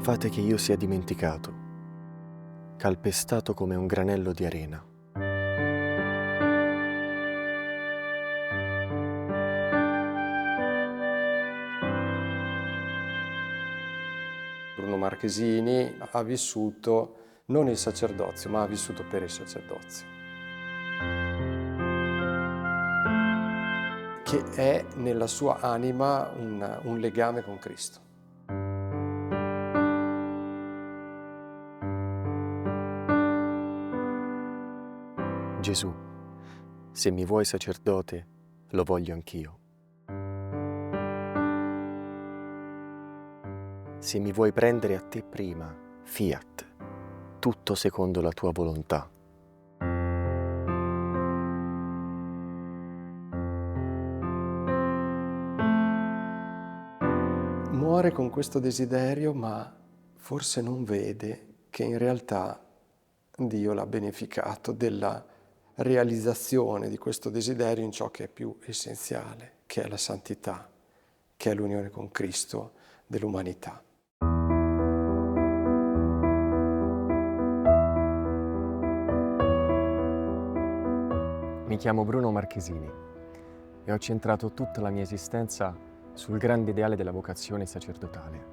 Fate che io sia dimenticato, calpestato come un granello di arena. Bruno Marchesini ha vissuto non il sacerdozio, ma ha vissuto per il sacerdozio, che è nella sua anima un legame con Cristo. Gesù, se mi vuoi sacerdote, lo voglio anch'io. Se mi vuoi prendere a te prima, fiat, tutto secondo la tua volontà. Muore con questo desiderio, ma forse non vede che in realtà Dio l'ha beneficato della realizzazione di questo desiderio in ciò che è più essenziale, che è la santità, che è l'unione con Cristo dell'umanità. Mi chiamo Bruno Marchesini e ho centrato tutta la mia esistenza sul grande ideale della vocazione sacerdotale,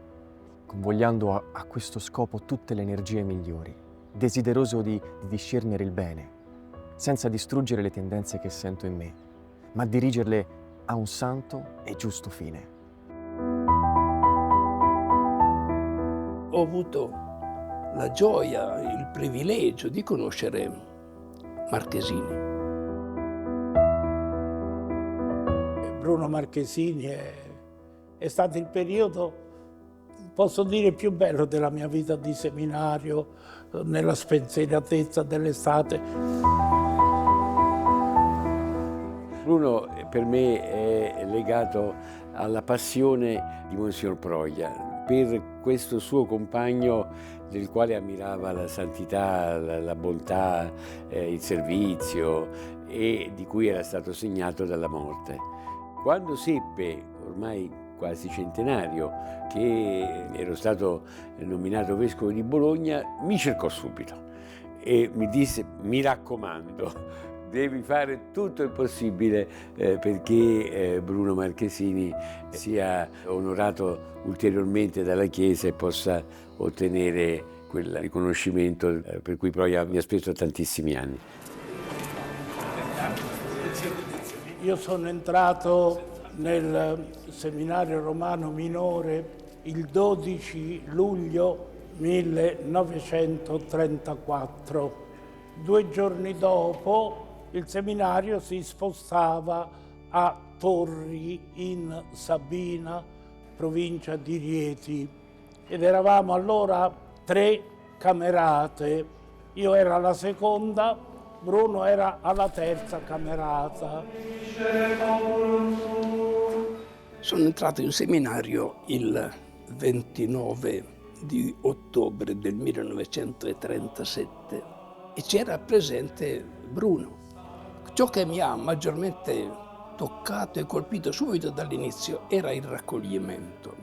convogliando a questo scopo tutte le energie migliori, desideroso di discernere il bene, senza distruggere le tendenze che sento in me, ma dirigerle a un santo e giusto fine. Ho avuto la gioia, il privilegio di conoscere Marchesini. Bruno Marchesini è stato il periodo, posso dire, più bello della mia vita di seminario, nella spensieratezza dell'estate. Bruno per me è legato alla passione di Monsignor Proia, per questo suo compagno del quale ammirava la santità, la bontà, il servizio e di cui era stato segnato dalla morte. Quando seppe, ormai quasi centenario, che ero stato nominato vescovo di Bologna, mi cercò subito e mi disse: mi raccomando, devi fare tutto il possibile perché Bruno Marchesini sia onorato ulteriormente dalla Chiesa e possa ottenere quel riconoscimento per cui Proia mi ha speso tantissimi anni. Io sono entrato nel seminario romano minore il 12 luglio 1934. 2 giorni dopo il seminario si spostava a Torri in Sabina, provincia di Rieti, ed eravamo allora 3 camerate. Io ero alla seconda, Bruno era alla terza camerata. Sono entrato in seminario il 29 di ottobre del 1937 e c'era presente Bruno. Ciò che mi ha maggiormente toccato e colpito subito dall'inizio era il raccoglimento.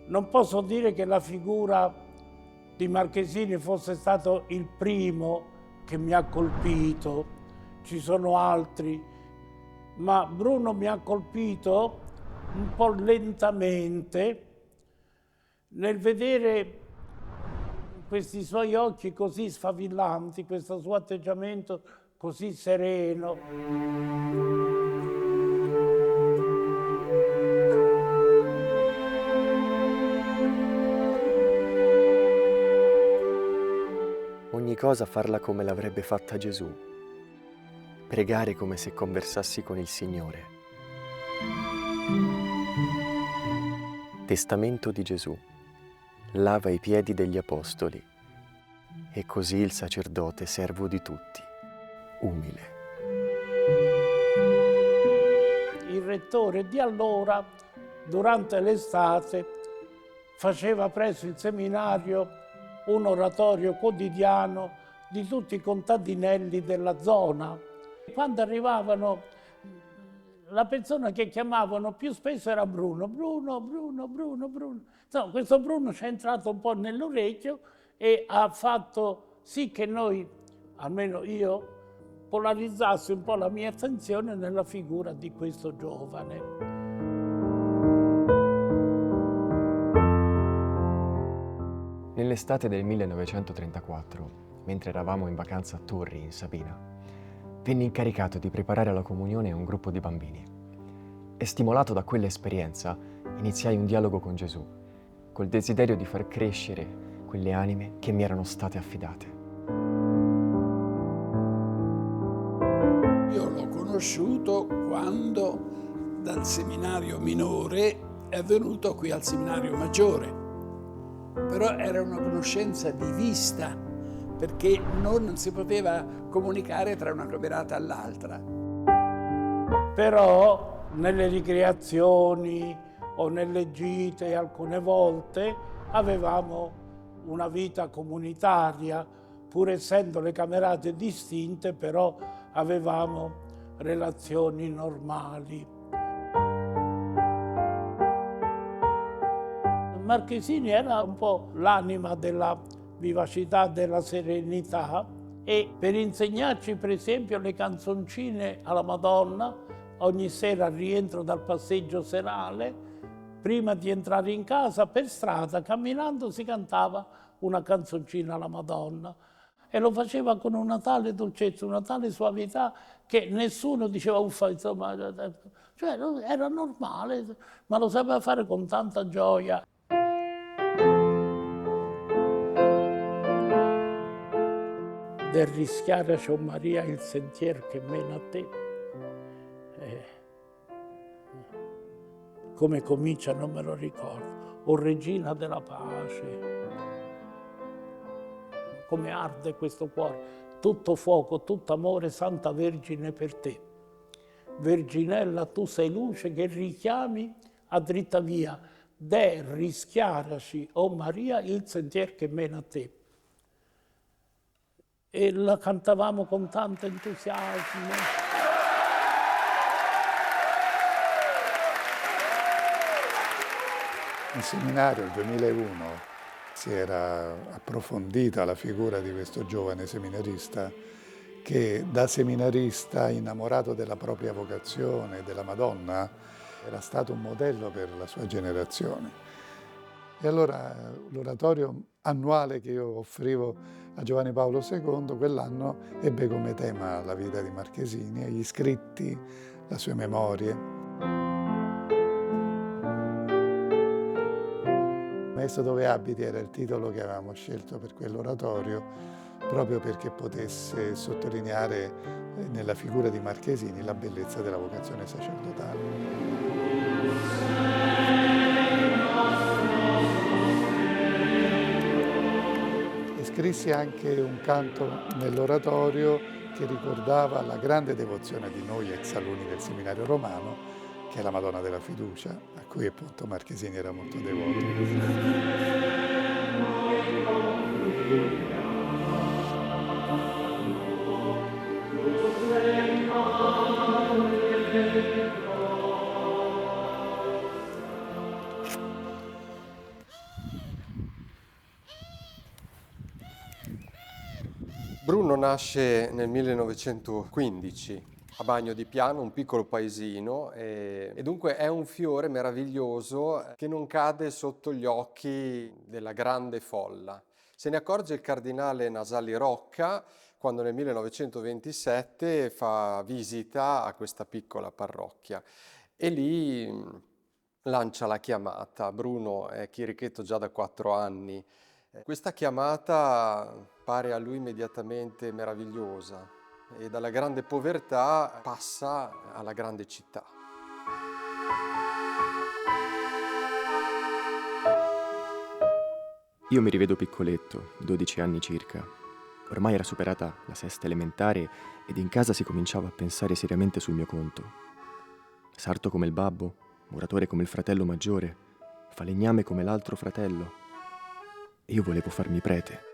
Non posso dire che la figura di Marchesini fosse stato il primo che mi ha colpito, ci sono altri, ma Bruno mi ha colpito un po' lentamente nel vedere questi suoi occhi così sfavillanti, questo suo atteggiamento così sereno. Ogni cosa farla come l'avrebbe fatta Gesù, pregare come se conversassi con il Signore. Testamento di Gesù, lava i piedi degli apostoli, e così il sacerdote servo di tutti, umile. Il rettore di allora, durante l'estate, faceva presso il seminario un oratorio quotidiano di tutti i contadinelli della zona. Quando arrivavano la persona che chiamavano più spesso era Bruno. Bruno, Bruno, Bruno, Bruno. Insomma, questo Bruno ci è entrato un po' nell'orecchio e ha fatto sì che noi, almeno io, polarizzassi un po' la mia attenzione nella figura di questo giovane. Nell'estate del 1934, mentre eravamo in vacanza a Torri, in Sabina, venni incaricato di preparare alla comunione un gruppo di bambini. E stimolato da quell'esperienza, iniziai un dialogo con Gesù, col desiderio di far crescere quelle anime che mi erano state affidate. Io l'ho conosciuto quando dal seminario minore è venuto qui al seminario maggiore. Però era una conoscenza di vista, perché non si poteva comunicare tra una camerata all'altra. Però nelle ricreazioni o nelle gite alcune volte avevamo una vita comunitaria, pur essendo le camerate distinte, però avevamo relazioni normali. Marchesini era un po' l'anima della vivacità, della serenità, e per insegnarci per esempio le canzoncine alla Madonna, ogni sera al rientro dal passeggio serale, prima di entrare in casa, per strada, camminando, si cantava una canzoncina alla Madonna. E lo faceva con una tale dolcezza, una tale suavità, che nessuno diceva uffa, insomma, cioè era normale, ma lo sapeva fare con tanta gioia. Del rischiare a Ciò Maria il sentier che mena a te. Come comincia non me lo ricordo. O Regina della Pace. Come arde questo cuore. Tutto fuoco, tutto amore, Santa Vergine per te. Verginella, tu sei luce che richiami a dritta via. De rischiaraci, o Maria, il sentier che mena a te. E la cantavamo con tanto entusiasmo. In seminario, nel 2001, si era approfondita la figura di questo giovane seminarista che da seminarista innamorato della propria vocazione, della Madonna, era stato un modello per la sua generazione. E allora l'oratorio annuale che io offrivo a Giovanni Paolo II quell'anno ebbe come tema la vita di Marchesini, gli scritti, le sue memorie. Maestro dove abiti era il titolo che avevamo scelto per quell'oratorio, proprio perché potesse sottolineare nella figura di Marchesini la bellezza della vocazione sacerdotale. Scrissi anche un canto nell'oratorio che ricordava la grande devozione di noi ex alunni del seminario romano, che è la Madonna della Fiducia, a cui appunto Marchesini era molto devoto. Bruno nasce nel 1915 a Bagno di Piano, un piccolo paesino, e dunque è un fiore meraviglioso che non cade sotto gli occhi della grande folla. Se ne accorge il cardinale Nasalli Rocca quando nel 1927 fa visita a questa piccola parrocchia e lì lancia la chiamata. Bruno è chierichetto già da 4 anni. Questa chiamata pare a lui immediatamente meravigliosa e dalla grande povertà passa alla grande città. Io mi rivedo piccoletto, 12 anni circa. Ormai era superata la sesta elementare ed in casa si cominciava a pensare seriamente sul mio conto. Sarto come il babbo, muratore come il fratello maggiore, falegname come l'altro fratello. E io volevo farmi prete.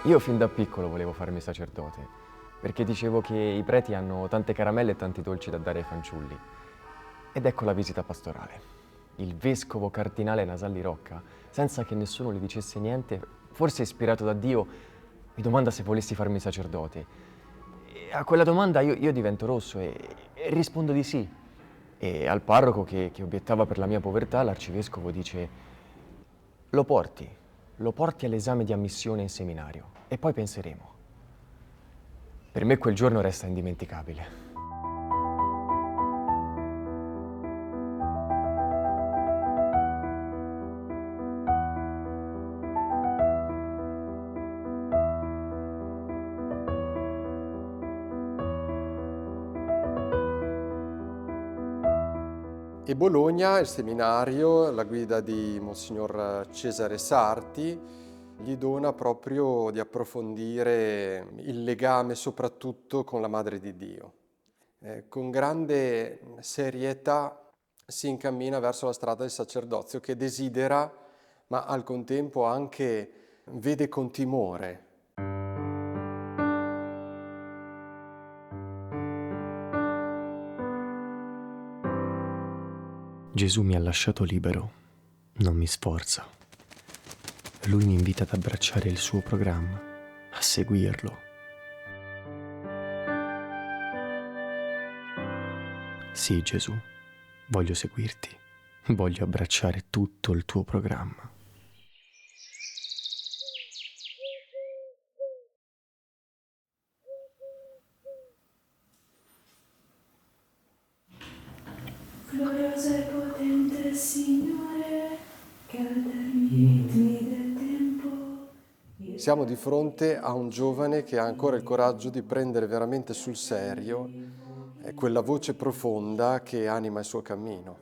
Io fin da piccolo volevo farmi sacerdote perché dicevo che i preti hanno tante caramelle e tanti dolci da dare ai fanciulli. Ed ecco la visita pastorale. Il vescovo cardinale Nasalli Rocca, senza che nessuno gli dicesse niente, forse ispirato da Dio, mi domanda se volessi farmi sacerdote. E a quella domanda io divento rosso e rispondo di sì. E al parroco che obiettava per la mia povertà, l'arcivescovo dice: lo porti all'esame di ammissione in seminario e poi penseremo. Per me quel giorno resta indimenticabile. E Bologna, il seminario, alla guida di Monsignor Cesare Sarti, gli dona proprio di approfondire il legame soprattutto con la Madre di Dio. Con grande serietà si incammina verso la strada del sacerdozio che desidera, ma al contempo anche vede con timore. Gesù mi ha lasciato libero, non mi sforza. Lui mi invita ad abbracciare il suo programma, a seguirlo. Sì, Gesù, voglio seguirti, voglio abbracciare tutto il tuo programma. Glorioso e potente Signore, che alterni i ritmi del tempo. Siamo di fronte a un giovane che ha ancora il coraggio di prendere veramente sul serio quella voce profonda che anima il suo cammino.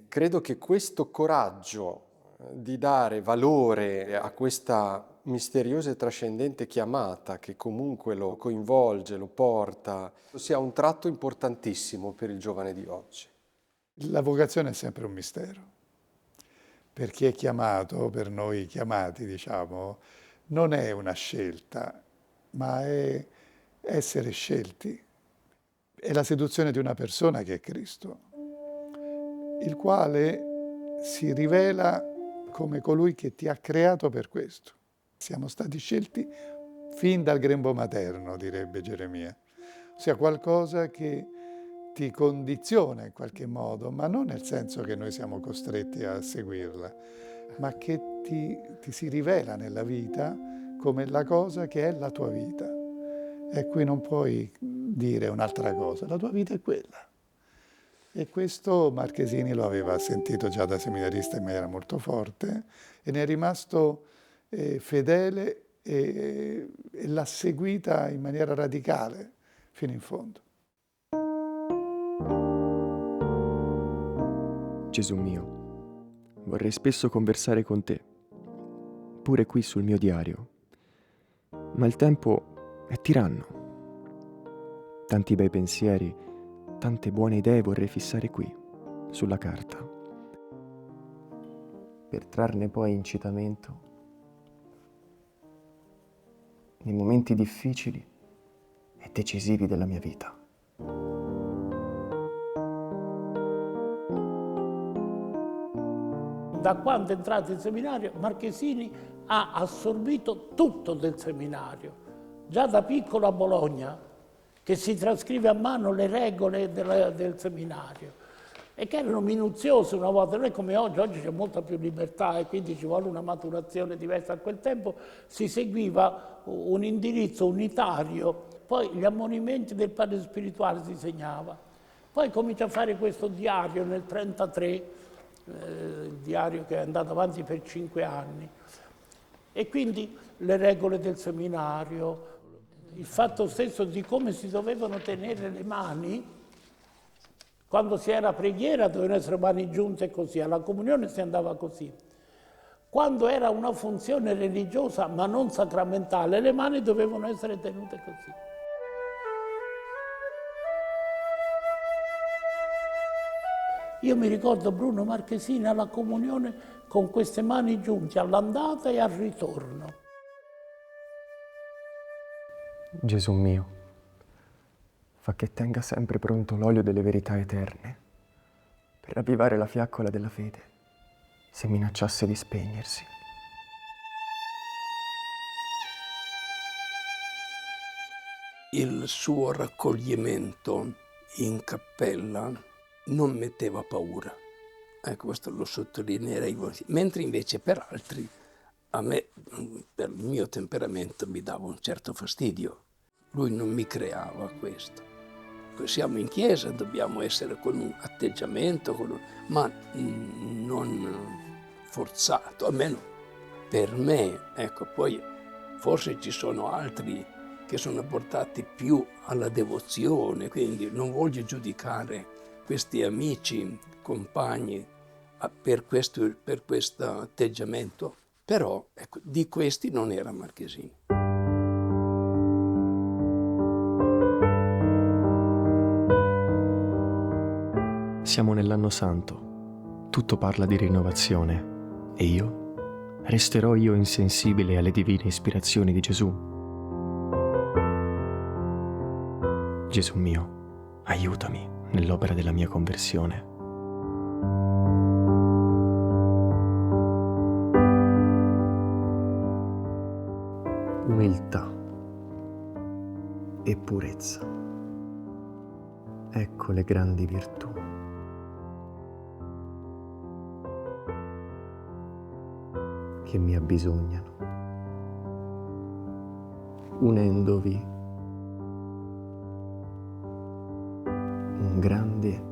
Credo che questo coraggio di dare valore a questa misteriosa e trascendente chiamata che comunque lo coinvolge, lo porta, sia un tratto importantissimo per il giovane di oggi. La vocazione è sempre un mistero. Per chi è chiamato, per noi chiamati, diciamo, non è una scelta, ma è essere scelti. È la seduzione di una persona che è Cristo, il quale si rivela come colui che ti ha creato per questo. Siamo stati scelti fin dal grembo materno, direbbe Geremia. Ossia qualcosa che ti condiziona in qualche modo, ma non nel senso che noi siamo costretti a seguirla, ma che ti si rivela nella vita come la cosa che è la tua vita. E qui non puoi dire un'altra cosa, la tua vita è quella. E questo Marchesini lo aveva sentito già da seminarista in maniera molto forte e ne è rimasto fedele e l'ha seguita in maniera radicale fino in fondo. Gesù mio, vorrei spesso conversare con te, pure qui sul mio diario, ma il tempo è tiranno. Tanti bei pensieri, tante buone idee vorrei fissare qui, sulla carta, per trarne poi incitamento nei momenti difficili e decisivi della mia vita. Da quando è entrato in seminario, Marchesini ha assorbito tutto del seminario. Già da piccolo a Bologna, che si trascrive a mano le regole del seminario e che erano minuziose una volta. Non è come oggi c'è molta più libertà e quindi ci vuole una maturazione diversa. A quel tempo si seguiva un indirizzo unitario, poi gli ammonimenti del padre spirituale si segnava. Poi comincia a fare questo diario nel 1933, il diario che è andato avanti per 5 anni. E quindi le regole del seminario, il fatto stesso di come si dovevano tenere le mani, quando si era preghiera dovevano essere mani giunte così, alla comunione si andava così. Quando era una funzione religiosa ma non sacramentale, le mani dovevano essere tenute così. Io mi ricordo Bruno Marchesini alla comunione con queste mani giunte all'andata e al ritorno. Gesù mio, fa che tenga sempre pronto l'olio delle verità eterne per ravvivare la fiaccola della fede se minacciasse di spegnersi. Il suo raccoglimento in cappella non metteva paura. Ecco, questo lo sottolineerei, mentre invece per altri, a me, per il mio temperamento, mi dava un certo fastidio. Lui non mi creava questo. Siamo in chiesa, dobbiamo essere con un atteggiamento, ma non forzato, almeno per me. Ecco, poi forse ci sono altri che sono portati più alla devozione, quindi non voglio giudicare questi amici, compagni, per questo atteggiamento, però ecco, di questi non era Marchesini. Siamo nell'anno santo, tutto parla di rinnovazione e io resterò io insensibile alle divine ispirazioni di Gesù. Gesù mio, aiutami nell'opera della mia conversione. Umiltà e purezza. Ecco le grandi virtù. Che mi abbisognano, unendovi un grande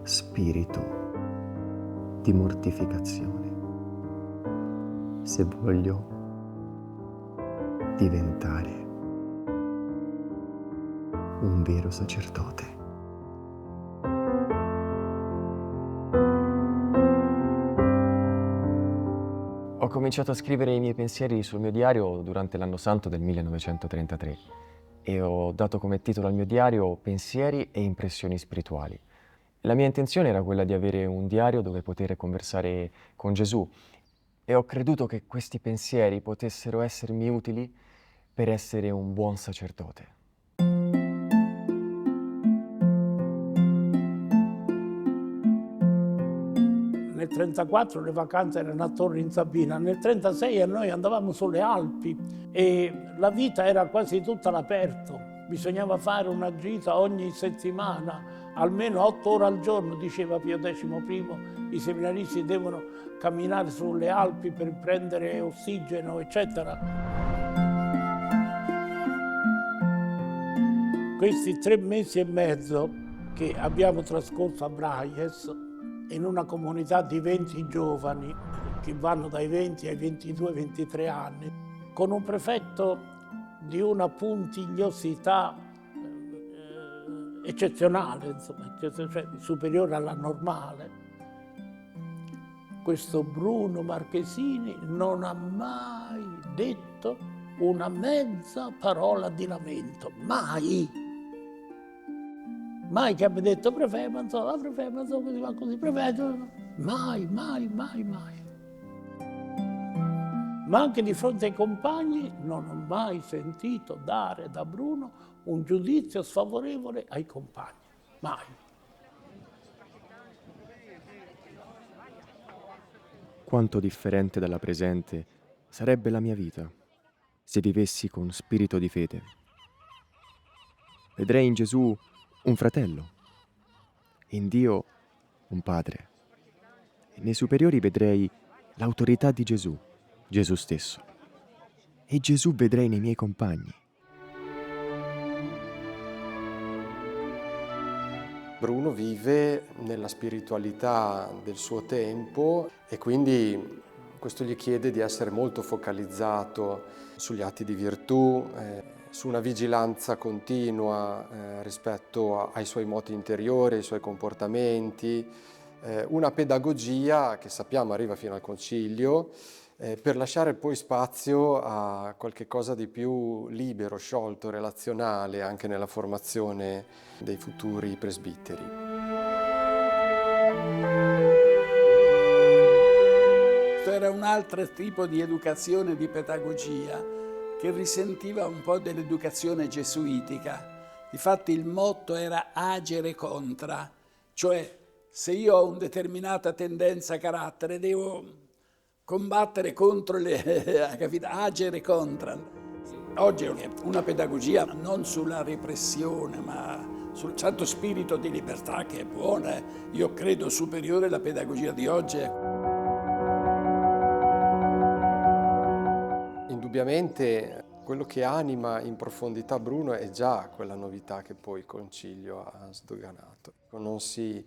spirito di mortificazione, se voglio diventare un vero sacerdote. Ho cominciato a scrivere i miei pensieri sul mio diario durante l'anno santo del 1933 e ho dato come titolo al mio diario Pensieri e impressioni spirituali. La mia intenzione era quella di avere un diario dove poter conversare con Gesù e ho creduto che questi pensieri potessero essermi utili per essere un buon sacerdote. Nel 1934 le vacanze erano a Torre in Sabina, nel 1936 noi andavamo sulle Alpi e la vita era quasi tutta all'aperto. Bisognava fare una gita ogni settimana, almeno 8 ore al giorno, diceva Pio XI. I seminaristi devono camminare sulle Alpi per prendere ossigeno, eccetera. Questi 3 mesi e mezzo che abbiamo trascorso a Braies, in una comunità di 20 giovani che vanno dai 20 ai 22-23 anni, con un prefetto di una puntigliosità eccezionale, insomma, cioè superiore alla normale. Questo Bruno Marchesini non ha mai detto una mezza parola di lamento, mai. Mai che abbia detto prefetto, così va così, prefetto, mai. Ma anche di fronte ai compagni non ho mai sentito dare da Bruno un giudizio sfavorevole ai compagni, mai. Quanto differente dalla presente sarebbe la mia vita se vivessi con spirito di fede. Vedrei in Gesù un fratello, in Dio un padre, e nei superiori vedrei l'autorità di Gesù, Gesù stesso, e Gesù vedrei nei miei compagni. Bruno vive nella spiritualità del suo tempo e quindi questo gli chiede di essere molto focalizzato sugli atti di virtù, su una vigilanza continua rispetto ai suoi moti interiori, ai suoi comportamenti, una pedagogia che sappiamo arriva fino al Concilio, per lasciare poi spazio a qualche cosa di più libero, sciolto, relazionale anche nella formazione dei futuri presbiteri. Era un altro tipo di educazione, di pedagogia, che risentiva un po' dell'educazione gesuitica, Difatti il motto era agere contra, cioè se io ho una determinata tendenza a carattere devo combattere contro capito? Agere contra. Oggi è una pedagogia non sulla repressione, ma sul certo spirito di libertà che è buona, io credo superiore alla pedagogia di oggi. Indubbiamente quello che anima in profondità Bruno è già quella novità che poi il Concilio ha sdoganato. Non si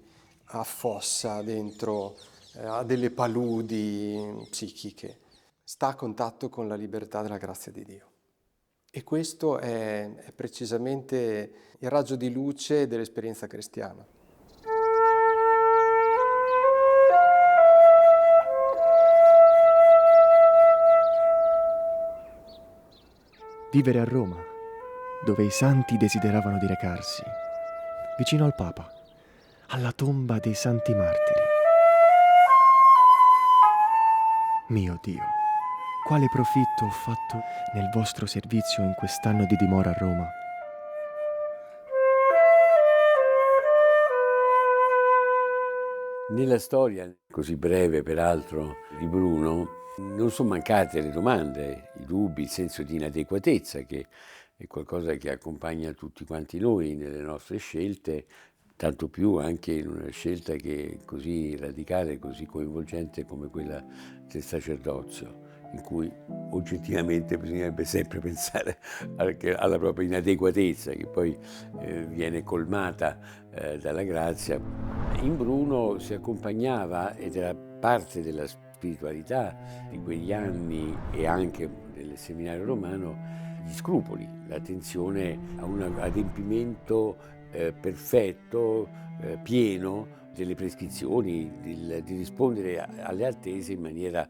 affossa dentro a delle paludi psichiche, sta a contatto con la libertà della grazia di Dio. E questo è precisamente il raggio di luce dell'esperienza cristiana. Vivere a Roma, dove i santi desideravano di recarsi, vicino al Papa, alla tomba dei santi martiri. Mio Dio, quale profitto ho fatto nel vostro servizio in quest'anno di dimora a Roma? Nella storia, così breve peraltro, di Bruno, non sono mancate le domande, i dubbi, il senso di inadeguatezza, che è qualcosa che accompagna tutti quanti noi nelle nostre scelte, tanto più anche in una scelta che è così radicale, così coinvolgente come quella del sacerdozio, in cui oggettivamente bisognerebbe sempre pensare alla propria inadeguatezza, che poi viene colmata dalla grazia. In Bruno si accompagnava, ed era parte della spiritualità di quegli anni e anche del seminario romano, gli scrupoli, l'attenzione a un adempimento perfetto, pieno delle prescrizioni, di rispondere alle attese in maniera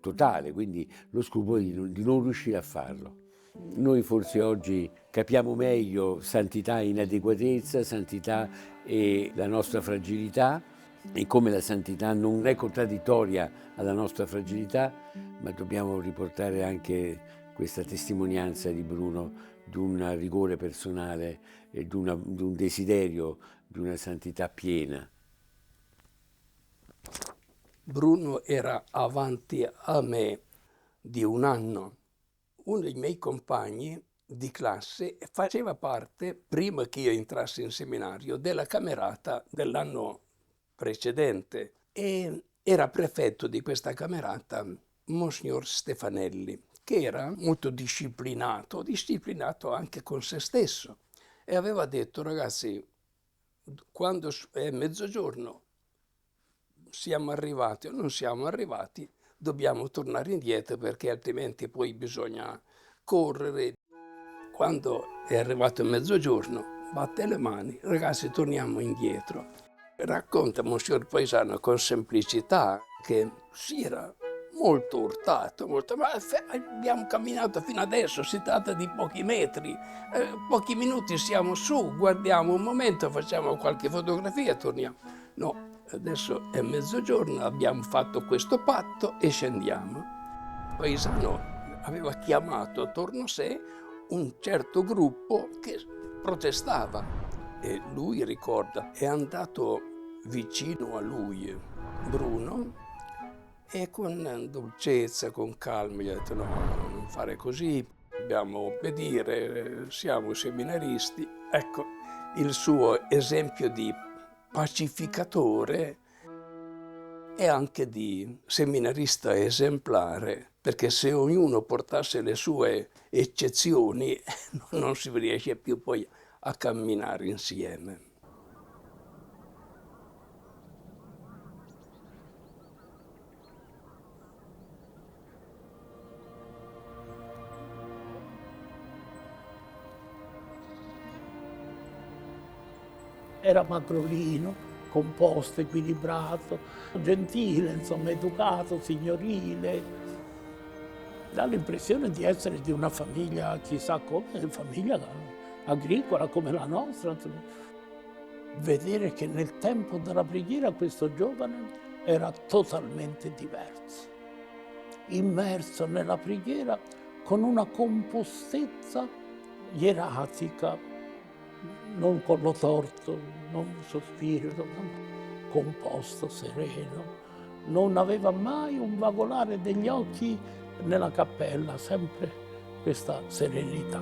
totale, quindi lo scrupolo di non riuscire a farlo. Noi forse oggi capiamo meglio santità e inadeguatezza, santità e la nostra fragilità, e come la santità non è contraddittoria alla nostra fragilità, ma dobbiamo riportare anche questa testimonianza di Bruno di un rigore personale e di un desiderio di una santità piena. Bruno era avanti a me di un anno. Uno dei miei compagni di classe faceva parte, prima che io entrassi in seminario, della camerata dell'anno precedente e era prefetto di questa camerata Monsignor Stefanelli, che era molto disciplinato anche con se stesso, e aveva detto: ragazzi, quando è mezzogiorno siamo arrivati o non siamo arrivati, dobbiamo tornare indietro perché altrimenti poi bisogna correre. Quando è arrivato il mezzogiorno batte le mani: ragazzi, torniamo indietro. Racconta Monsignor Paesano con semplicità che si era molto urtato, ma abbiamo camminato fino adesso, si tratta di pochi metri, pochi minuti siamo su, guardiamo un momento, facciamo qualche fotografia e torniamo. No, adesso è mezzogiorno, abbiamo fatto questo patto e scendiamo. Paesano aveva chiamato attorno a sé un certo gruppo che protestava e lui ricorda, è andato vicino a lui Bruno e con dolcezza, con calma gli ha detto: no, non fare così, dobbiamo obbedire, siamo seminaristi. Ecco, il suo esempio di pacificatore e anche di seminarista esemplare, perché se ognuno portasse le sue eccezioni non si riesce più poi a camminare insieme. Era magrolino, composto, equilibrato, gentile, insomma, educato, signorile. Dà l'impressione di essere di una famiglia, chissà come, famiglia agricola come la nostra. Vedere che nel tempo della preghiera questo giovane era totalmente diverso, immerso nella preghiera con una compostezza ieratica, non collo torto, non sospiro, composto, sereno. Non aveva mai un vagolare degli occhi nella cappella, sempre questa serenità.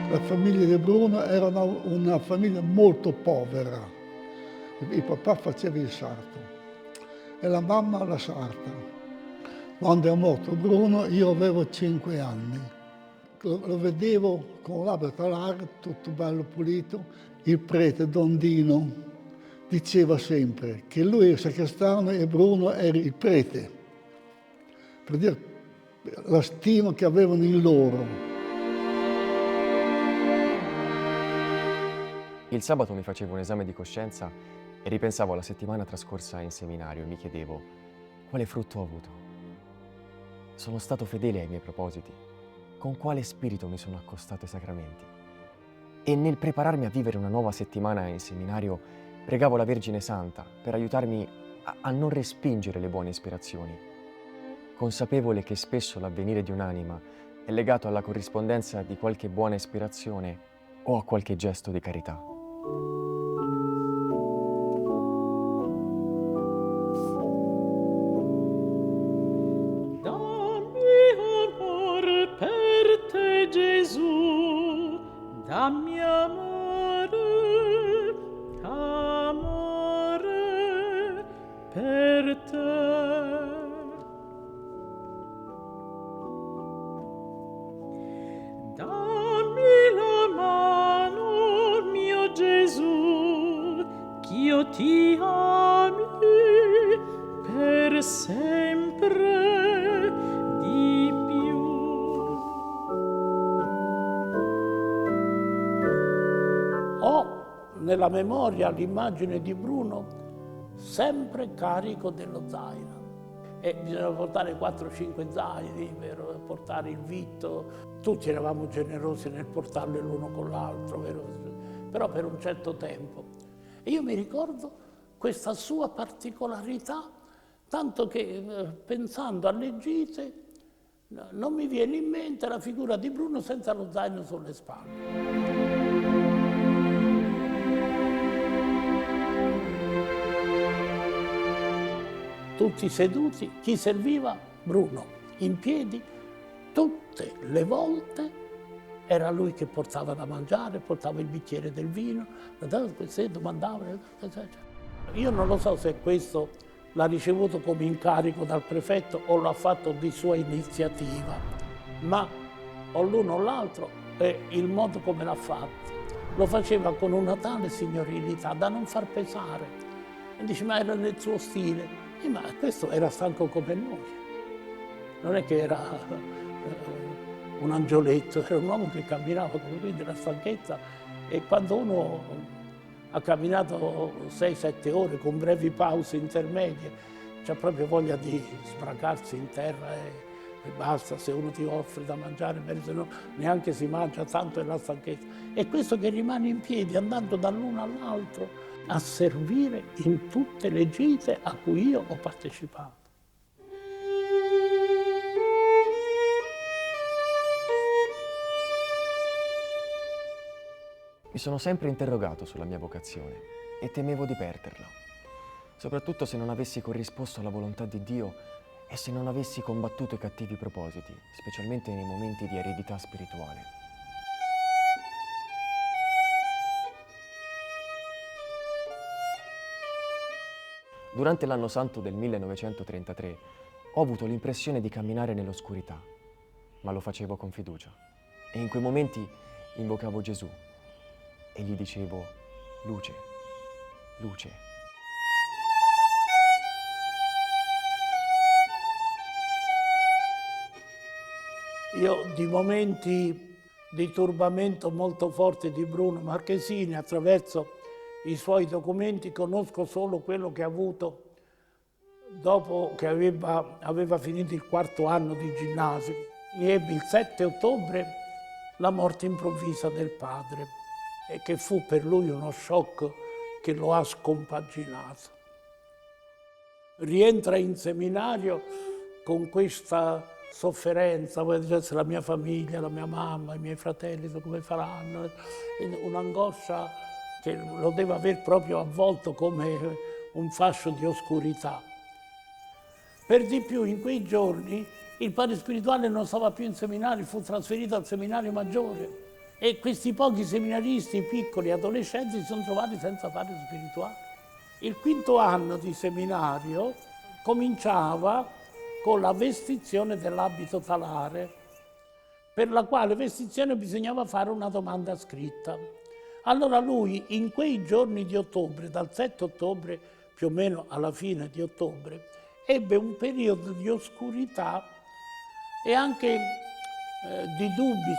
La famiglia di Bruno era una famiglia molto povera. Il papà faceva il sarto e la mamma la sarta. Quando è morto Bruno io avevo 5 anni. Lo vedevo con labbra larghe, tutto bello pulito. Il prete Don Dino diceva sempre che lui era il sacrestano e Bruno era il prete, per dire la stima che avevano in loro. Il sabato mi facevo un esame di coscienza e ripensavo alla settimana trascorsa in seminario e mi chiedevo quale frutto ho avuto. Sono stato fedele ai miei propositi? Con quale spirito mi sono accostato ai sacramenti? E nel prepararmi a vivere una nuova settimana in seminario pregavo la Vergine Santa per aiutarmi a non respingere le buone ispirazioni, consapevole che spesso l'avvenire di un'anima è legato alla corrispondenza di qualche buona ispirazione o a qualche gesto di carità. Dammi amore, amore per te. Dammi la mano, mio Gesù, ch'io ti ami per sempre di più. Ho nella memoria l'immagine di Bruno sempre carico dello zaino. E bisognava portare 4-5 zaini per portare il vitto. Tutti eravamo generosi nel portarlo l'uno con l'altro, però per un certo tempo. E io mi ricordo questa sua particolarità, tanto che pensando alle gite non mi viene in mente la figura di Bruno senza lo zaino sulle spalle. Tutti seduti, chi serviva? Bruno, in piedi, tutte le volte era lui che portava da mangiare, portava il bicchiere del vino, domandava. Io non lo so se questo l'ha ricevuto come incarico dal prefetto o l'ha fatto di sua iniziativa, ma o l'uno o l'altro è il modo come l'ha fatto. Lo faceva con una tale signorilità da non far pesare. E dice, ma era nel suo stile. Ma questo era stanco come noi, non è che era un angioletto, era un uomo che camminava come qui della stanchezza, e quando uno ha camminato 6-7 ore con brevi pause intermedie, c'ha proprio voglia di sbracarsi in terra e basta, se uno ti offre da mangiare, se no neanche si mangia, tanto è la stanchezza. E questo che rimane in piedi andando dall'uno all'altro, a servire in tutte le gite a cui io ho partecipato. Mi sono sempre interrogato sulla mia vocazione e temevo di perderla, soprattutto se non avessi corrisposto alla volontà di Dio e se non avessi combattuto i cattivi propositi, specialmente nei momenti di aridità spirituale. Durante l'anno santo del 1933 ho avuto l'impressione di camminare nell'oscurità, ma lo facevo con fiducia. E in quei momenti invocavo Gesù e gli dicevo: luce, luce. Io di momenti di turbamento molto forti di Bruno Marchesini, attraverso i suoi documenti, conosco solo quello che ha avuto dopo che aveva finito il 4º anno di ginnasio. Ebbe il 7 ottobre la morte improvvisa del padre, e che fu per lui uno shock che lo ha scompaginato. Rientra in seminario con questa sofferenza, poi dicesse la mia famiglia, la mia mamma, i miei fratelli, come faranno, un'angoscia che lo deve aver proprio avvolto come un fascio di oscurità. Per di più, in quei giorni il padre spirituale non stava più in seminario, fu trasferito al seminario maggiore e questi pochi seminaristi, piccoli adolescenti, si sono trovati senza padre spirituale. Il quinto anno di seminario cominciava con la vestizione dell'abito talare, per la quale vestizione bisognava fare una domanda scritta. Allora lui, in quei giorni di ottobre, dal 7 ottobre più o meno alla fine di ottobre, ebbe un periodo di oscurità e anche di dubbi.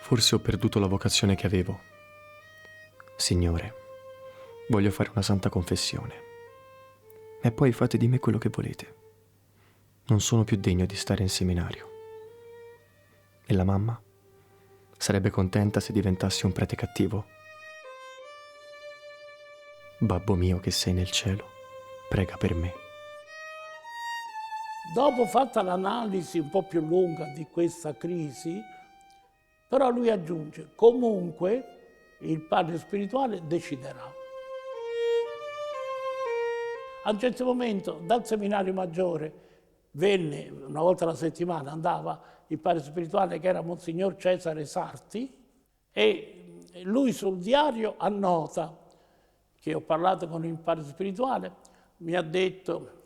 Forse ho perduto la vocazione che avevo. Signore, voglio fare una santa confessione. E poi fate di me quello che volete. Non sono più degno di stare in seminario. E la mamma? Sarebbe contenta se diventassi un prete cattivo? Babbo mio che sei nel cielo, prega per me. Dopo fatta l'analisi un po' più lunga di questa crisi, però lui aggiunge, comunque il padre spirituale deciderà. A un certo momento dal seminario maggiore venne, una volta alla settimana, andava il padre spirituale che era Monsignor Cesare Sarti e lui sul diario annota che ho parlato con il padre spirituale, mi ha detto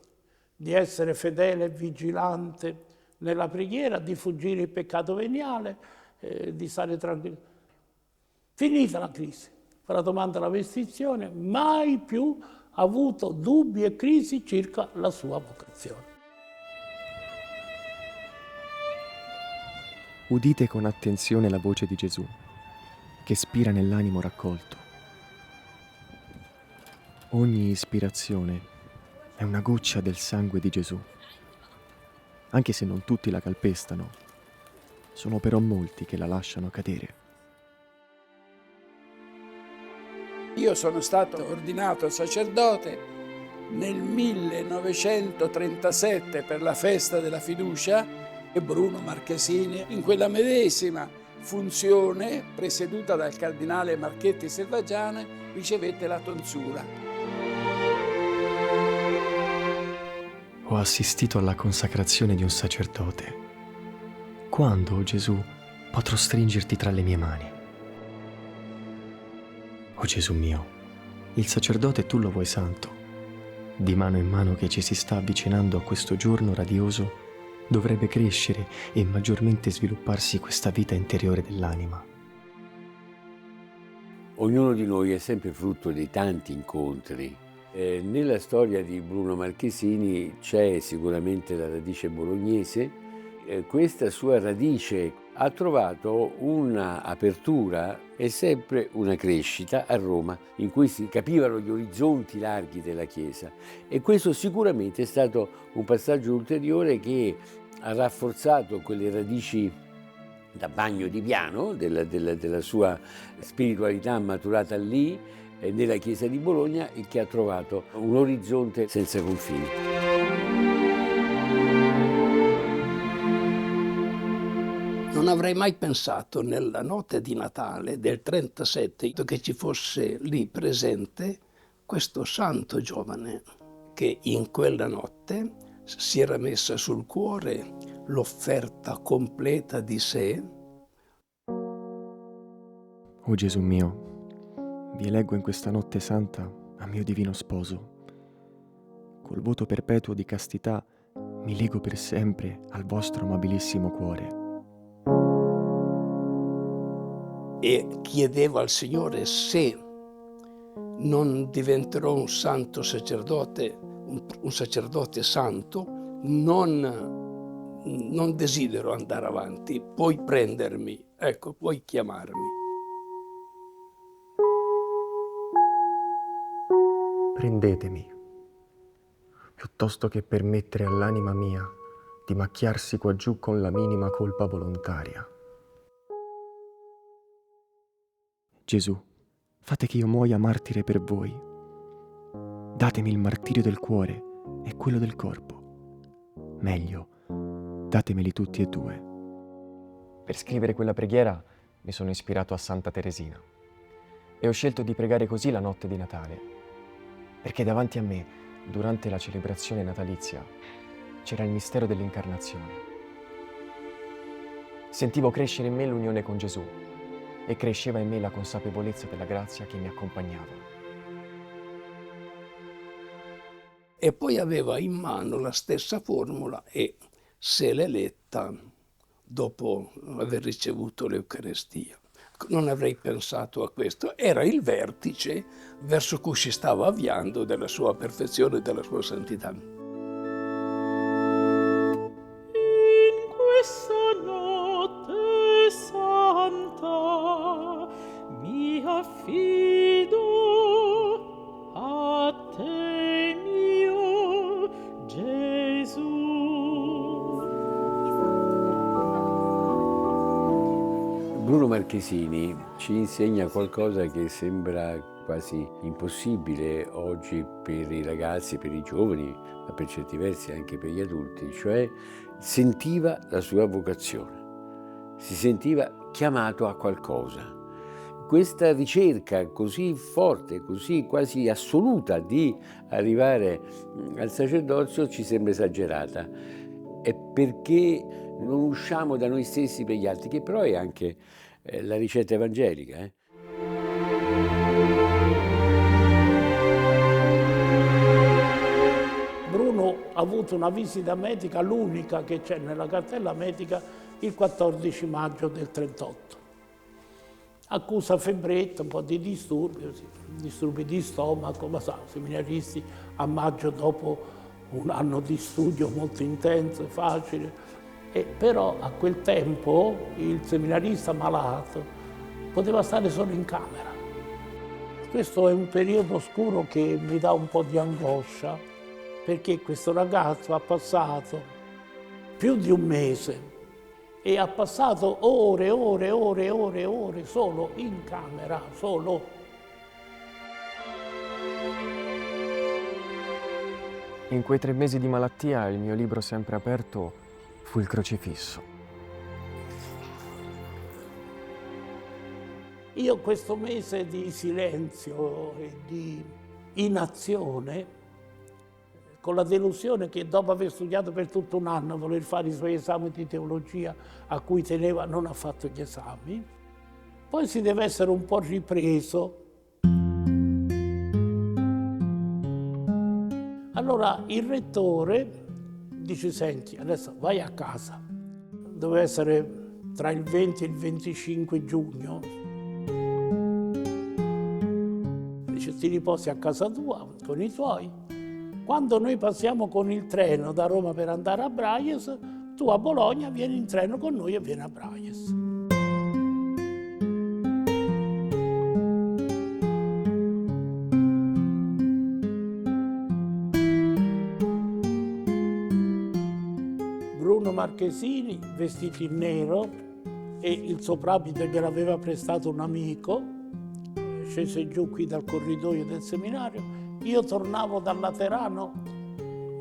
di essere fedele e vigilante nella preghiera, di fuggire il peccato veniale, di stare tranquillo. Finita la crisi, fa la domanda alla vestizione, mai più ha avuto dubbi e crisi circa la sua vocazione. Udite con attenzione la voce di Gesù, che spira nell'animo raccolto. Ogni ispirazione è una goccia del sangue di Gesù. Anche se non tutti la calpestano, sono però molti che la lasciano cadere. Io sono stato ordinato sacerdote nel 1937 per la festa della fiducia e Bruno Marchesini, in quella medesima funzione, presieduta dal cardinale Marchetti Selvaggiane, ricevette la tonsura. Ho assistito alla consacrazione di un sacerdote. Quando, oh Gesù, potrò stringerti tra le mie mani? Oh Gesù mio, il sacerdote tu lo vuoi santo. Di mano in mano che ci si sta avvicinando a questo giorno radioso, dovrebbe crescere e maggiormente svilupparsi questa vita interiore dell'anima. Ognuno di noi è sempre frutto di tanti incontri. Nella storia di Bruno Marchesini c'è sicuramente la radice bolognese. Questa sua radice ha trovato un'apertura e sempre una crescita a Roma, in cui si capivano gli orizzonti larghi della Chiesa. E questo sicuramente è stato un passaggio ulteriore che ha rafforzato quelle radici da bagno di piano della sua spiritualità maturata lì, nella Chiesa di Bologna, e che ha trovato un orizzonte senza confini. Non avrei mai pensato nella notte di Natale del 37 che ci fosse lì presente questo santo giovane che in quella notte si era messa sul cuore l'offerta completa di sé. Oh Gesù mio, vi eleggo in questa notte santa a mio divino sposo. Col voto perpetuo di castità mi lego per sempre al vostro amabilissimo cuore. E chiedevo al Signore se non diventerò un santo sacerdote, un sacerdote santo, non desidero andare avanti, puoi prendermi, ecco, puoi chiamarmi. Prendetemi, piuttosto che permettere all'anima mia di macchiarsi qua giù con la minima colpa volontaria. Gesù, fate che io muoia martire per voi. Datemi il martirio del cuore e quello del corpo, meglio, datemeli tutti e due. Per scrivere quella preghiera mi sono ispirato a Santa Teresina e ho scelto di pregare così la notte di Natale, perché davanti a me, durante la celebrazione natalizia, c'era il mistero dell'incarnazione. Sentivo crescere in me l'unione con Gesù e cresceva in me la consapevolezza della grazia che mi accompagnava. E poi aveva in mano la stessa formula e se l'è letta dopo aver ricevuto l'Eucarestia. Non avrei pensato a questo. Era il vertice verso cui si stava avviando della sua perfezione e della sua santità. In questa notte santa mi affido a te, mio Gesù. Bruno Marchesini ci insegna qualcosa che sembra quasi impossibile oggi per i ragazzi, per i giovani, ma per certi versi anche per gli adulti, cioè sentiva la sua vocazione, si sentiva chiamato a qualcosa. Questa ricerca così forte, così quasi assoluta di arrivare al sacerdozio ci sembra esagerata. È perché non usciamo da noi stessi per gli altri, che però è anche la ricetta evangelica. Bruno ha avuto una visita medica, l'unica che c'è nella cartella medica, il 14 maggio del 38. Accusa febbretta, un po' di disturbi di stomaco, ma sa, seminaristi a maggio dopo un anno di studio molto intenso e facile. Però a quel tempo il seminarista malato poteva stare solo in camera. Questo è un periodo oscuro che mi dà un po' di angoscia, perché questo ragazzo ha passato più di un mese e ha passato ore solo in camera, solo. In quei 3 mesi di malattia il mio libro sempre aperto fu il crocifisso. Io questo mese di silenzio e di inazione, con la delusione che dopo aver studiato per tutto un anno, voler fare i suoi esami di teologia a cui teneva, non ha fatto gli esami, poi si deve essere un po' ripreso. Allora il rettore dice: senti, adesso vai a casa. Doveva essere tra il 20 e il 25 giugno. Dice: ti riposi a casa tua con i tuoi. Quando noi passiamo con il treno da Roma per andare a Braies, tu a Bologna vieni in treno con noi e vieni a Braies. Bruno Marchesini, vestito in nero, e il soprabito gliel'aveva prestato un amico, scese giù qui dal corridoio del seminario. Io tornavo dal Laterano,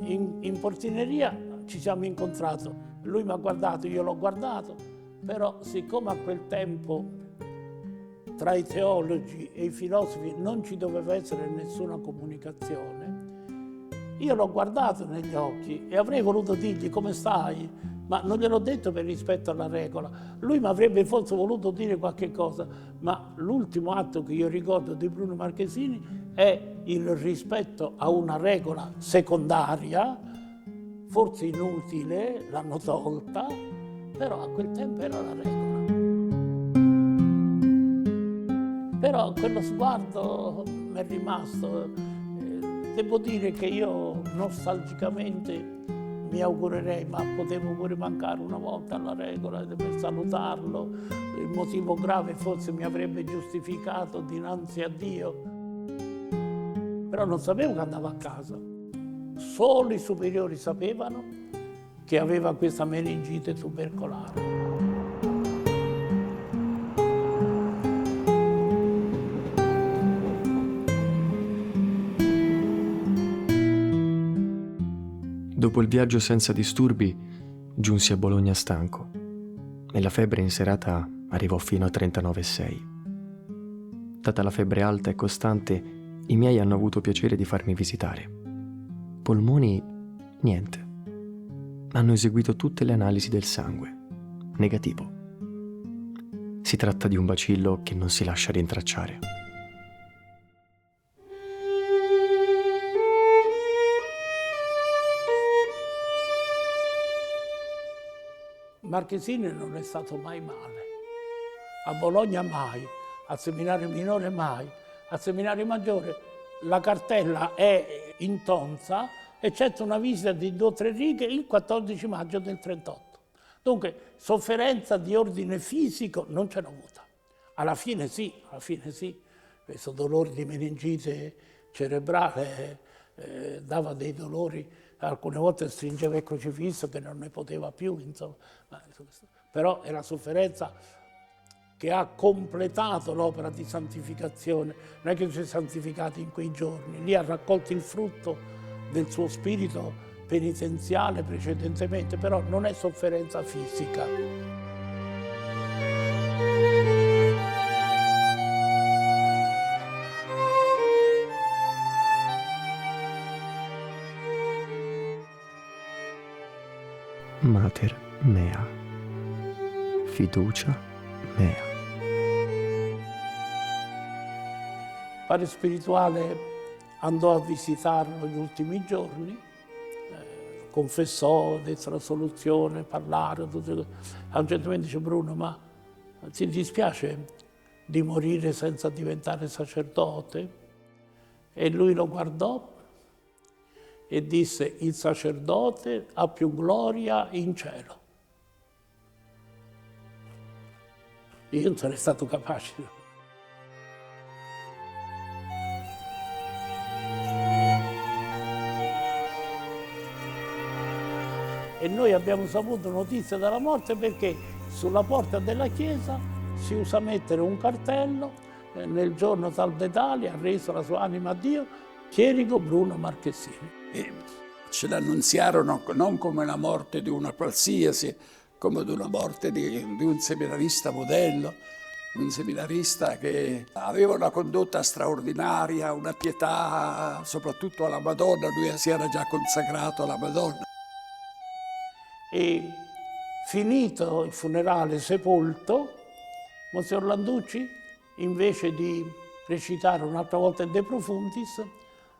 in portineria ci siamo incontrati. Lui mi ha guardato, io l'ho guardato, però siccome a quel tempo tra i teologi e i filosofi non ci doveva essere nessuna comunicazione, io l'ho guardato negli occhi e avrei voluto dirgli come stai, ma non gliel'ho detto per rispetto alla regola. Lui mi avrebbe forse voluto dire qualche cosa, ma l'ultimo atto che io ricordo di Bruno Marchesini è il rispetto a una regola secondaria, forse inutile, l'hanno tolta, però a quel tempo era la regola. Però quello sguardo mi è rimasto. Devo dire che io nostalgicamente mi augurerei, ma potevo pure mancare una volta alla regola per salutarlo. Il motivo grave forse mi avrebbe giustificato dinanzi a Dio. Però non sapevo che andava a casa. Solo i superiori sapevano che aveva questa meningite tubercolare. Dopo il viaggio senza disturbi, giunsi a Bologna stanco e la febbre in serata arrivò fino a 39,6. Data la febbre alta e costante, i miei hanno avuto piacere di farmi visitare. Polmoni, niente. Hanno eseguito tutte le analisi del sangue. Negativo. Si tratta di un bacillo che non si lascia rintracciare. Marchesini non è stato mai male. A Bologna mai, al seminario minore mai, al seminario maggiore la cartella è intonsa, eccetto una visita di 2 o 3 righe il 14 maggio del 38. Dunque, sofferenza di ordine fisico non ce l'ho avuta. Alla fine sì, questo dolore di meningite cerebrale dava dei dolori, alcune volte stringeva il crocifisso che non ne poteva più, insomma. Però è la sofferenza che ha completato l'opera di santificazione, non è che si è santificato in quei giorni, lì ha raccolto il frutto del suo spirito penitenziale precedentemente, però non è sofferenza fisica. Mater mea, fiducia mea. Il padre spirituale andò a visitarlo gli ultimi giorni, confessò, dette la soluzione, parlare, tutto. A un certo momento dice: Bruno, ma ti dispiace di morire senza diventare sacerdote? E lui lo guardò e disse: il sacerdote ha più gloria in cielo. Io non sarei stato capace. E noi abbiamo saputo notizia della morte perché sulla porta della chiesa si usa mettere un cartello: nel giorno tal de tali ha reso la sua anima a Dio Chierico Bruno Marchesini. E ce l'annunziarono non come la morte di una qualsiasi, come di una morte di un seminarista modello, un seminarista che aveva una condotta straordinaria, una pietà soprattutto alla Madonna. Lui si era già consacrato alla Madonna. E finito il funerale, sepolto, Monsignor Landucci, invece di recitare un'altra volta il De Profundis,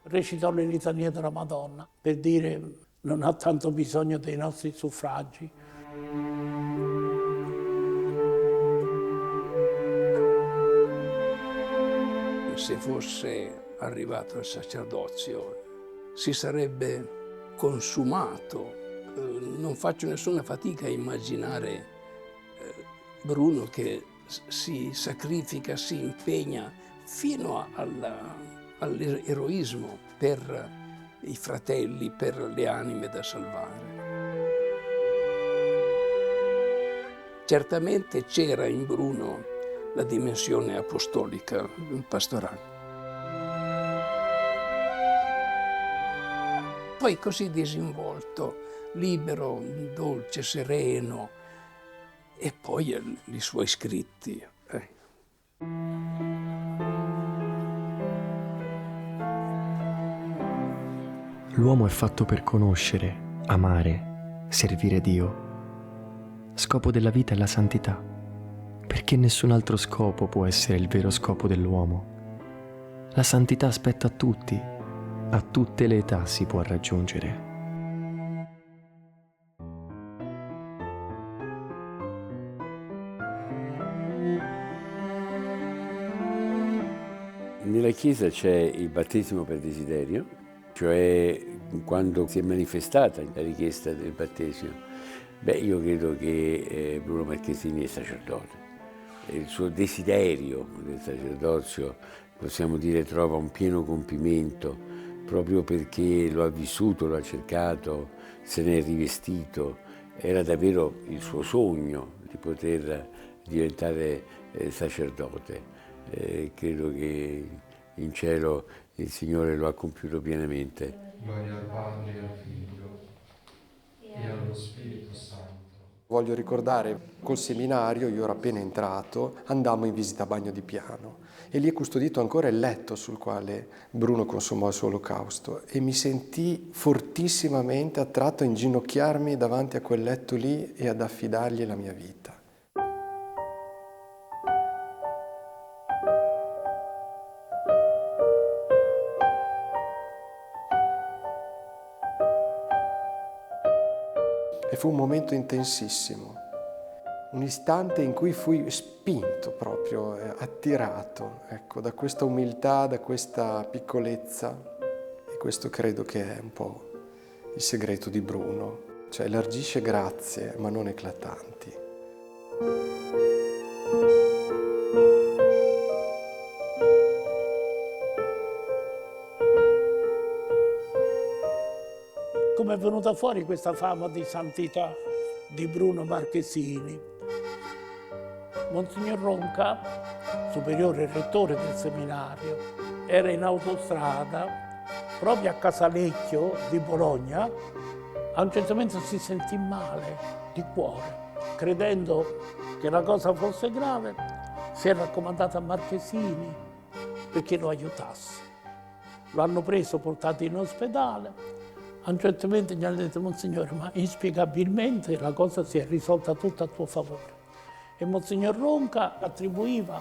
recitò le litanie della Madonna, per dire: non ha tanto bisogno dei nostri suffragi. Se fosse arrivato al sacerdozio si sarebbe consumato. Non faccio nessuna fatica a immaginare Bruno che si sacrifica, si impegna fino all'eroismo per i fratelli, per le anime da salvare. Certamente c'era in Bruno la dimensione apostolica, pastorale. Poi così disinvolto, libero, dolce, sereno, e poi i suoi scritti. L'uomo è fatto per conoscere, amare, servire Dio. Scopo della vita è la santità, perché nessun altro scopo può essere il vero scopo dell'uomo. La santità spetta a tutti, a tutte le età si può raggiungere. Nella Chiesa c'è il battesimo per desiderio, cioè quando si è manifestata la richiesta del battesimo. Io credo che Bruno Marchesini è sacerdote. Il suo desiderio del sacerdozio, possiamo dire, trova un pieno compimento proprio perché lo ha vissuto, lo ha cercato, se ne è rivestito. Era davvero il suo sogno di poter diventare sacerdote. Credo che in cielo il Signore lo ha compiuto pienamente. Gloria al Padre e al Figlio Voglio ricordare, col seminario, io ero appena entrato, andammo in visita a Bagno di Piano e lì è custodito ancora il letto sul quale Bruno consumò il suo olocausto e mi sentii fortissimamente attratto a inginocchiarmi davanti a quel letto lì e ad affidargli la mia vita. E fu un momento intensissimo, un istante in cui fui spinto proprio, attirato, ecco, da questa umiltà, da questa piccolezza. E questo credo che è un po' il segreto di Bruno, cioè elargisce grazie ma non eclatanti. Come è venuta fuori questa fama di santità di Bruno Marchesini? Monsignor Ronca, superiore rettore del seminario, era in autostrada proprio a Casalecchio di Bologna. A un certo momento si sentì male di cuore, credendo che la cosa fosse grave, si è raccomandato a Marchesini perché lo aiutasse. Lo hanno preso, portato in ospedale. A un certo momento gli hanno detto: Monsignore, ma inspiegabilmente la cosa si è risolta tutta a tuo favore. E Monsignor Ronca attribuiva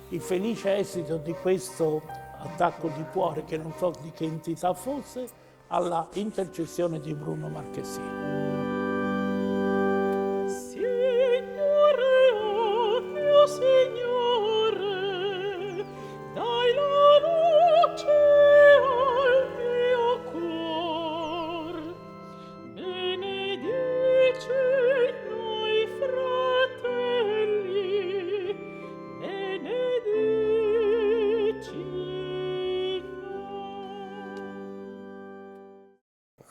il felice esito di questo attacco di cuore, che non so di che entità fosse, alla intercessione di Bruno Marchesini. Signore, oh mio Signore, dai la luce al mio cuor, benedici noi fratelli, benedici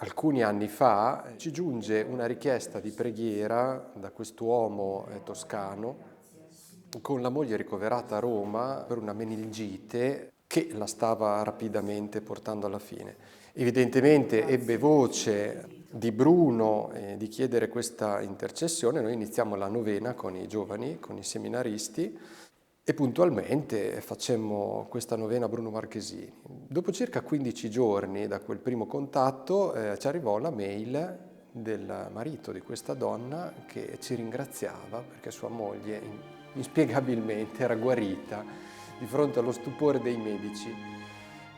Alcuni anni fa ci giunge una richiesta di preghiera da quest'uomo toscano con la moglie ricoverata a Roma per una meningite che la stava rapidamente portando alla fine. Evidentemente ebbe voce di Bruno di chiedere questa intercessione. Noi iniziamo la novena con i giovani, con i seminaristi, e puntualmente facemmo questa novena a Bruno Marchesini. Dopo circa 15 giorni da quel primo contatto ci arrivò la mail del marito di questa donna che ci ringraziava perché sua moglie inspiegabilmente era guarita di fronte allo stupore dei medici.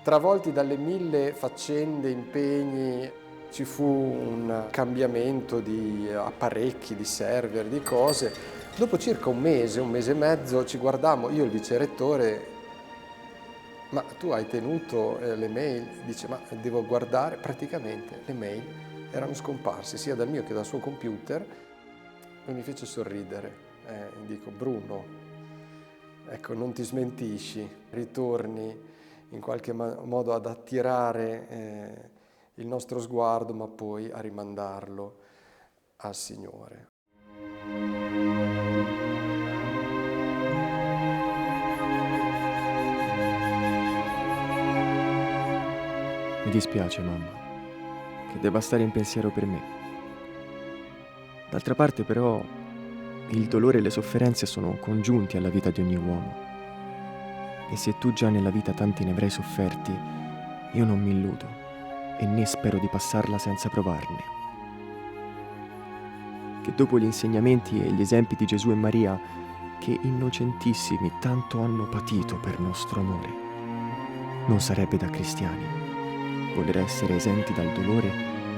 Travolti dalle 1000 faccende, impegni, ci fu un cambiamento di apparecchi, di server, di cose. Dopo circa un mese e mezzo ci guardammo, io e il vicerettore: ma tu hai tenuto le mail? Dice: ma devo guardare. Praticamente le mail erano scomparse sia dal mio che dal suo computer, e mi fece sorridere. Dico: Bruno, ecco, non ti smentisci, ritorni in qualche modo ad attirare il nostro sguardo, ma poi a rimandarlo al Signore. Mi dispiace, mamma, che debba stare in pensiero per me. D'altra parte, però, il dolore e le sofferenze sono congiunti alla vita di ogni uomo. E se tu già nella vita tanti ne avrai sofferti, io non mi illudo e né spero di passarla senza provarne. Che dopo gli insegnamenti e gli esempi di Gesù e Maria, che innocentissimi tanto hanno patito per nostro amore, non sarebbe da cristiani voler essere esenti dal dolore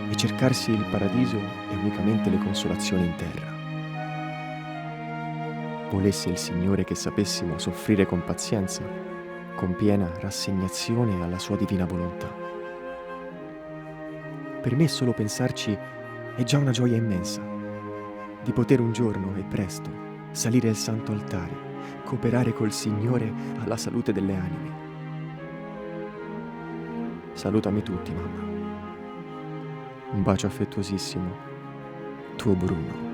e cercarsi il paradiso e unicamente le consolazioni in terra. Volesse il Signore che sapessimo soffrire con pazienza, con piena rassegnazione alla sua divina volontà. Per me solo pensarci è già una gioia immensa, di poter un giorno e presto salire al santo altare, cooperare col Signore alla salute delle anime. Salutami tutti, mamma. Un bacio affettuosissimo, tuo Bruno.